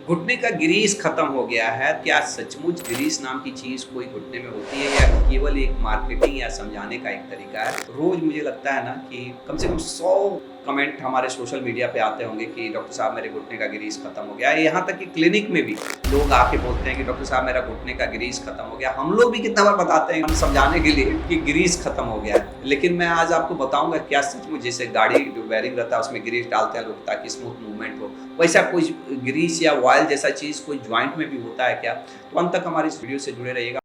घुटने का ग्रीस खत्म हो गया है। क्या सचमुच ग्रीस नाम की चीज कोई घुटने में होती है या केवल एक मार्केटिंग या समझाने का एक तरीका है? रोज मुझे लगता है ना कि कम से कम 100 कमेंट हमारे सोशल मीडिया पे आते होंगे कि डॉक्टर साहब मेरे घुटने का ग्रीस खत्म हो गया है। यहाँ तक कि क्लिनिक में भी लोग आके बोलते हैं कि डॉक्टर साहब मेरा घुटने का ग्रीस खत्म हो गया। हम लोग भी कितना बार बताते हैं समझाने के लिए कि ग्रीस खत्म हो गया है, लेकिन मैं आज आपको बताऊंगा क्या सचमुच जैसे गाड़ी जो वायरिंग रहता है उसमें ग्रीस डालते हैं लोग ताकि स्मूथ मूवमेंट हो, वैसा कुछ ग्रीस या ऑयल जैसा चीज कोई ज्वाइंट में भी होता है क्या? तो अंत तक हमारी इस वीडियो से जुड़े रहिएगा।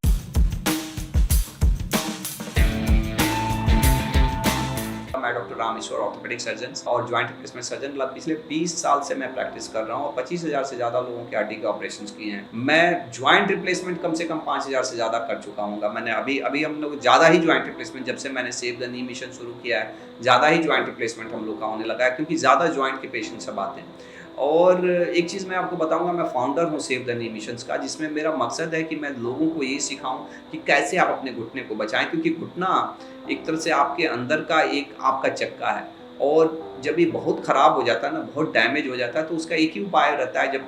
मैं डॉक्टर रामेश्वर ऑर्थोपेडिक सर्जन और ज्वाइंट रिप्लेसमेंट सर्जन पिछले 20 साल से मैं प्रैक्टिस कर रहा हूँ और 25,000 से ज़्यादा लोगों के हड्डी के ऑपरेशंस किए हैं। मैं ज्वाइंट रिप्लेसमेंट कम से कम 5,000 से ज़्यादा कर चुका हूँ। मैंने अभी हम लोग ज़्यादा ही ज्वाइंट रिप्लेसमेंट, जब से मैंने सेव द नी मिशन शुरू किया है, ज़्यादा ही ज्वाइंट रिप्लेसमेंट हम लोग का होने लगा है क्योंकि ज़्यादा ज्वाइंट के पेशेंट सब आते हैं। और एक चीज़ मैं आपको बताऊंगा, मैं फाउंडर हूँ सेव द नी मिशंस का, जिसमें मेरा मकसद है कि मैं लोगों को ये सिखाऊं कि कैसे आप अपने घुटने को बचाएं, क्योंकि घुटना एक तरह से आपके अंदर का एक आपका चक्का है और जब ये बहुत ख़राब हो जाता है ना, बहुत डैमेज हो जाता है, तो उसका एक ही उपाय रहता है जब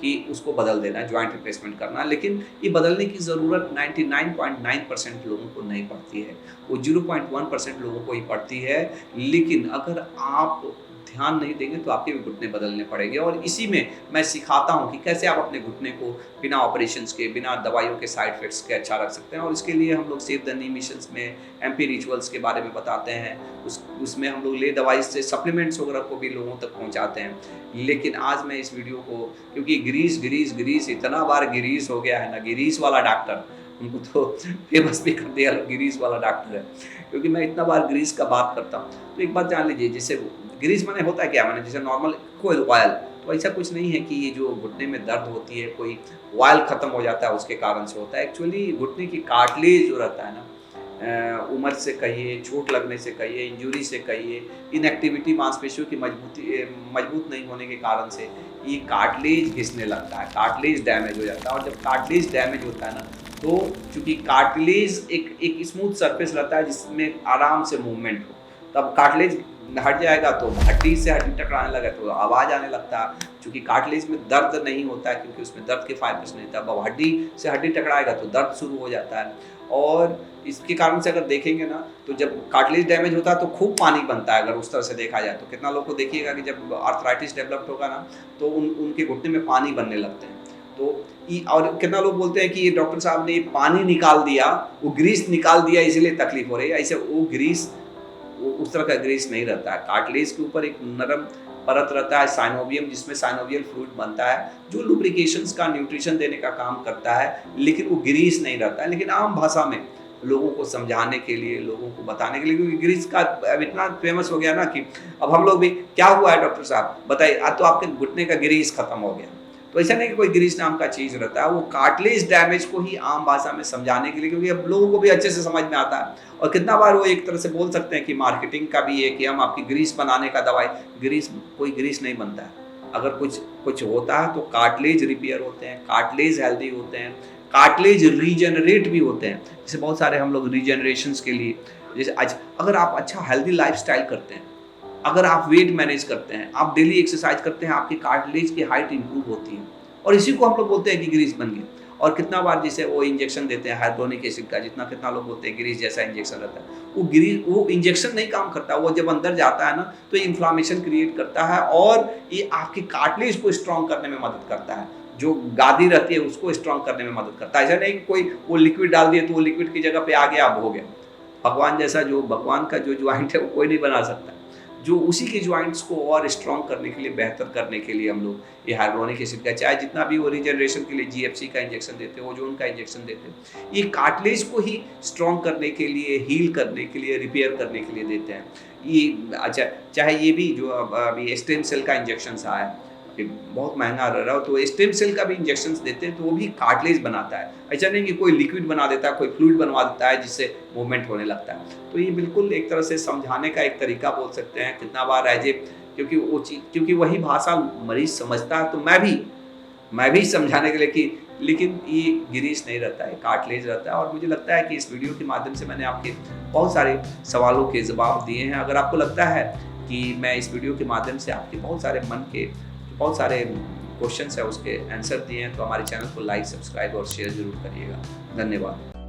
कि उसको बदल देना है, ज्वाइंट रिप्लेसमेंट करना। लेकिन ये बदलने की ज़रूरत 99.9% लोगों को नहीं पड़ती है, वो 0.1% लोगों को ही पड़ती है। लेकिन अगर आप ध्यान नहीं देंगे तो आपके भी घुटने बदलने पड़ेंगे और इसी में मैं सिखाता हूँ कि कैसे आप अपने घुटने को बिना ऑपरेशंस के, बिना दवाइयों के, साइड इफेक्ट्स के अच्छा रख सकते हैं। और इसके लिए हम लोग सेव द नी मिशंस में एमपी रिचुअल्स के बारे में बताते हैं, उसमें हम लोग ले दवाई से सप्लीमेंट्स वगैरह को भी लोगों तक पहुँचाते हैं। लेकिन आज मैं इस वीडियो को, क्योंकि ग्रीस इतना बार ग्रीस हो गया है ना, ग्रीस वाला डॉक्टर, उनको तो फेमस भी कर दिया ग्रीस वाला डॉक्टर है, क्योंकि मैं इतना बार ग्रीस का बात करता हूँ। तो एक बात जान लीजिए, जैसे ग्रीस माने होता है क्या, माने जैसे नॉर्मल कोई ऑयल, तो ऐसा कुछ नहीं है कि ये जो घुटने में दर्द होती है कोई ऑयल ख़त्म हो जाता है उसके कारण से होता है। एक्चुअली घुटने की कार्टिलेज जो रहता है ना, उम्र से कहिए, चोट लगने से कहिए, इंजरी से कहिए, इनएक्टिविटी, मांसपेशियों की मजबूत नहीं होने के कारण से ये कार्टिलेज घिसने लगता है, कार्टिलेज डैमेज हो जाता है। और जब कार्टिलेज डैमेज होता है ना, तो चूँकि कार्टिलेज एक स्मूथ सरफेस रहता है जिसमें आराम से मूवमेंट हो, तब कार्टिलेज हट जाएगा तो हड्डी से हड्डी टकराने लगा तो आवाज़ आने लगता है। चूँकि कार्टिलेज में दर्द नहीं होता है क्योंकि उसमें दर्द के फाइबर्स नहीं, तब अब हड्डी से हड्डी टकराएगा तो दर्द शुरू हो जाता है। और इसके कारण से अगर देखेंगे ना, तो जब कार्टिलेज डैमेज होता है तो खूब पानी बनता है। अगर उस तरह से देखा जाए तो कितना लोग को देखिएगा कि जब आर्थराइटिस डेवलप्ड होगा ना, तो उनके घुटने में पानी बनने लगते हैं। तो और कितना लोग बोलते हैं कि ये डॉक्टर साहब ने पानी निकाल दिया, वो ग्रीस निकाल दिया इसलिए तकलीफ हो रही है। ऐसे वो ग्रीस उस तरह का ग्रीस नहीं रहता है। कार्टिलेज के ऊपर एक नरम परत रहता है साइनोवियम, जिसमें साइनोवियल फ्लूइड बनता है जो लुब्रिकेशंस का, न्यूट्रिशन देने का काम करता है, लेकिन वो ग्रीस नहीं रहता है। लेकिन आम भाषा में लोगों को समझाने के लिए, लोगों को बताने के लिए, क्योंकि ग्रीस का अब इतना फेमस हो गया ना कि अब हम लोग भी, क्या हुआ है डॉक्टर साहब बताइए, आज तो आपके घुटने का ग्रीस खत्म हो गया। तो ऐसा नहीं कि कोई ग्रीस नाम का चीज़ रहता है, वो कार्टिलेज डैमेज को ही आम भाषा में समझाने के लिए, क्योंकि अब लोगों को भी अच्छे से समझ में आता है। और कितना बार वो एक तरह से बोल सकते हैं कि मार्केटिंग का भी है कि हम आपकी ग्रीस बनाने का दवाई, कोई ग्रीस नहीं बनता है। अगर कुछ होता है तो कार्टिलेज रिपेयर होते हैं, कार्टिलेज हेल्दी होते हैं, कार्टिलेज रीजनरेट भी होते हैं। जैसे बहुत सारे हम लोग रीजनरेशंस के लिए, जैसे आज अगर आप अच्छा हेल्दी लाइफस्टाइल करते हैं, अगर आप वेट मैनेज करते हैं, आप डेली एक्सरसाइज करते हैं, आपकी कार्टिलेज की हाइट इंप्रूव होती है और इसी को हम लोग बोलते हैं कि ग्रीस बन गया। और कितना बार जैसे वो इंजेक्शन देते हैं हाइड्रोनिक एसिड का, कितना लोग बोलते हैं ग्रीस जैसा इंजेक्शन रहता है, वो इंजेक्शन नहीं काम करता। वो जब अंदर जाता है ना, तो ये इन्फ्लामेशन क्रिएट करता है और ये आपकी कार्टिलेज को स्ट्रॉन्ग करने में मदद करता है, जो गादी रहती है उसको स्ट्रॉन्ग करने में मदद करता है। ऐसा नहीं कि कोई वो लिक्विड डाल दिए तो वो लिक्विड की जगह पे आ गया, अब हो गया। भगवान का जो ज्वाइंट है वो कोई नहीं बना सकता। जो उसी के ज्वाइंट्स को और स्ट्रॉन्ग करने के लिए, बेहतर करने के लिए हम लोग ये हाइड्रोनिक एसिड का, चाहे जितना भी वो रिजनरेशन के लिए जीएफसी का इंजेक्शन देते हैं, ओजोन का इंजेक्शन देते हैं, ये कार्टिलेज को ही स्ट्रॉन्ग करने के लिए, हील करने के लिए, रिपेयर करने के लिए देते हैं। ये अच्छा, चाहे ये भी जो अभी स्टेम सेल का इंजेक्शन आया है, बहुत महंगा रह रहा हो, तो स्टेम सेल का भी इंजेक्शन देते हैं, तो वो भी कार्टिलेज बनाता है। ऐसा नहीं कि कोई लिक्विड बना देता है, कोई फ्लूइड बनवा देता है जिससे मूवमेंट होने लगता है। तो ये बिल्कुल एक तरह से समझाने का एक तरीका बोल सकते हैं। कितना बार क्योंकि वही भाषा मरीज समझता है, तो मैं भी समझाने के लिए कि, लेकिन ये ग्रीस नहीं रहता है, कार्टिलेज रहता है। और मुझे लगता है कि इस वीडियो के माध्यम से मैंने आपके बहुत सारे सवालों के जवाब दिए हैं। अगर आपको लगता है कि मैं इस वीडियो के माध्यम से आपके बहुत सारे मन के बहुत सारे क्वेश्चन है उसके आंसर दिए हैं, तो हमारे चैनल को लाइक, सब्सक्राइब और शेयर जरूर करिएगा। धन्यवाद।